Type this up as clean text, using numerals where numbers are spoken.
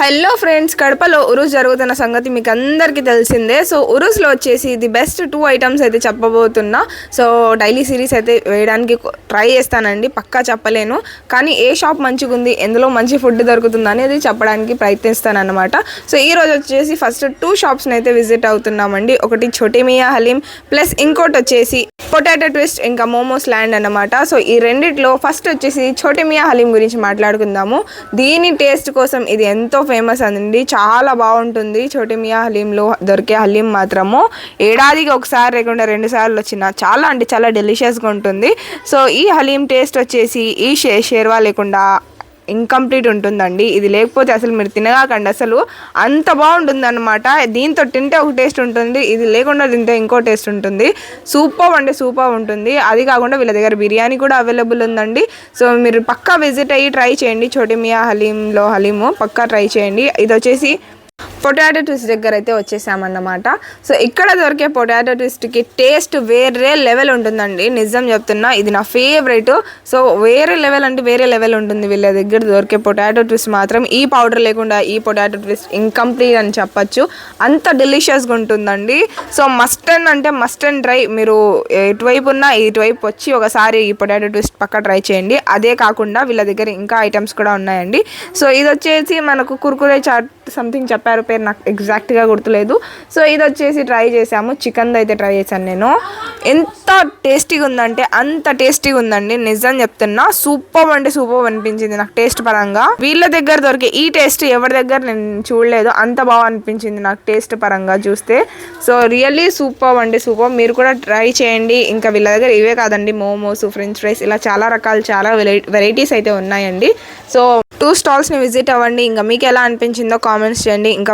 Hello friends, కడపలో ఉరుస్ జరుగుతున్న సంగతి మీకు అందరికీ తెలిసిందే. సో ఉరుస్లో వచ్చేసి ది బెస్ట్ 2 ఐటమ్స్ అయితే చెప్పబోతున్నా. సో డైలీ సిరీస్ అయితే వేయడానికి ట్రై చేస్తానండి, పక్కా చెప్పలేను. కానీ ఏ షాప్ మంచిగా ఉంది, ఎందులో మంచి ఫుడ్ దొరుకుతుంది అనేది చెప్పడానికి ప్రయత్నిస్తానన్నమాట. సో ఈరోజు వచ్చేసి ఫస్ట్ 2 షాప్స్ని అయితే విజిట్ అవుతున్నామండి. ఒకటి ఛోటీ మియా హలీం ప్లస్ ఇంకోటి వచ్చేసి పొటాటో ట్విస్ట్ ఇంకా మోమోస్ ల్యాండ్ అన్నమాట. సో ఈ రెండిట్లో ఫస్ట్ వచ్చేసి ఛోటీ మియా హలీం గురించి మాట్లాడుకుందాము. దీని టేస్ట్ కోసం ఇది ఎంతో ఫేమస్ అండి, చాలా బాగుంటుంది. ఛోటీ మియా హలీంలో దొరికే హలీం మాత్రము ఏడాదికి ఒకసారి లేకుండా 2 సార్లు వచ్చిన చాలా అంటే చాలా డెలిషియస్గా ఉంటుంది. సో ఈ హలీం టేస్ట్ వచ్చేసి ఈ షేర్వా లేకుండా ఇన్కంప్లీట్ ఉంటుందండి. ఇది లేకపోతే అసలు మీరు తినగాకండి, అసలు అంత బాగుంటుంది అనమాట. దీంతో తింటే ఒక టేస్ట్ ఉంటుంది, ఇది లేకుండా తింటే ఇంకో టేస్ట్ ఉంటుంది. సూపర్ అంటే సూపర్ ఉంటుంది. అది కాకుండా వీళ్ళ దగ్గర బిర్యానీ కూడా అవైలబుల్ ఉందండి. సో మీరు పక్కా విజిట్ అయ్యి ట్రై చేయండి. ఛోటీ మియా హలీంలో హలీము పక్కా ట్రై చేయండి. ఇది వచ్చేసి పొటాటో ట్విస్ట్ దగ్గర అయితే వచ్చేసామన్నమాట. సో ఇక్కడ దొరికే పొటాటో ట్విస్ట్కి టేస్ట్ వేరే లెవెల్ ఉంటుందండి, నిజం చెప్తున్నా. ఇది నా ఫేవరెట్. సో వేరే లెవెల్ అంటే వేరే లెవెల్ ఉంటుంది వీళ్ళ దగ్గర దొరికే పొటాటో ట్విస్ట్ మాత్రం. ఈ పౌడర్ లేకుండా ఈ పొటాటో ట్విస్ట్ ఇన్కంప్లీట్ అని చెప్పచ్చు, అంత డెలిషియస్గా ఉంటుందండి. So must and try. మీరు ఎటువైపు ఉన్నా ఇటువైపు వచ్చి ఒకసారి ఈ పొటాటో ట్విస్ట్ పక్క ట్రై చేయండి. అదే కాకుండా వీళ్ళ దగ్గర ఇంకా ఐటమ్స్ కూడా ఉన్నాయండి. సో ఇది వచ్చేసి మనకు కుర్కురే చాట్ సంథింగ్ చెప్పారు, పేరు నాకు ఎగ్జాక్ట్గా గుర్తులేదు. సో ఇది వచ్చేసి ట్రై చేసాము, చికెన్ది అయితే ట్రై చేశాను నేను. ఎంత టేస్టీగా ఉందంటే అంత టేస్టీగా ఉందండి, నిజం చెప్తున్నా. సూపర్ అంటే సూపర్ అనిపించింది నాకు టేస్ట్ పరంగా. వీళ్ళ దగ్గర దొరికే ఈ టేస్ట్ ఎవరి దగ్గర నేను చూడలేదు, అంత బాగా అనిపించింది నాకు టేస్ట్ పరంగా చూస్తే. సో రియల్లీ సూపర్ అంటే సూపర్. మీరు కూడా ట్రై చేయండి. ఇంకా వీళ్ళ దగ్గర ఇవే కాదండి, మోమోస్, ఫ్రెంచ్ ఫ్రైస్, ఇలా చాలా రకాలు చాలా వెరైటీస్ అయితే ఉన్నాయండి. సో 2 స్టాల్స్ని విజిట్ అవ్వండి. ఇంకా మీకు ఎలా అనిపించిందో కామెంట్స్ చేయండి. ఇంకా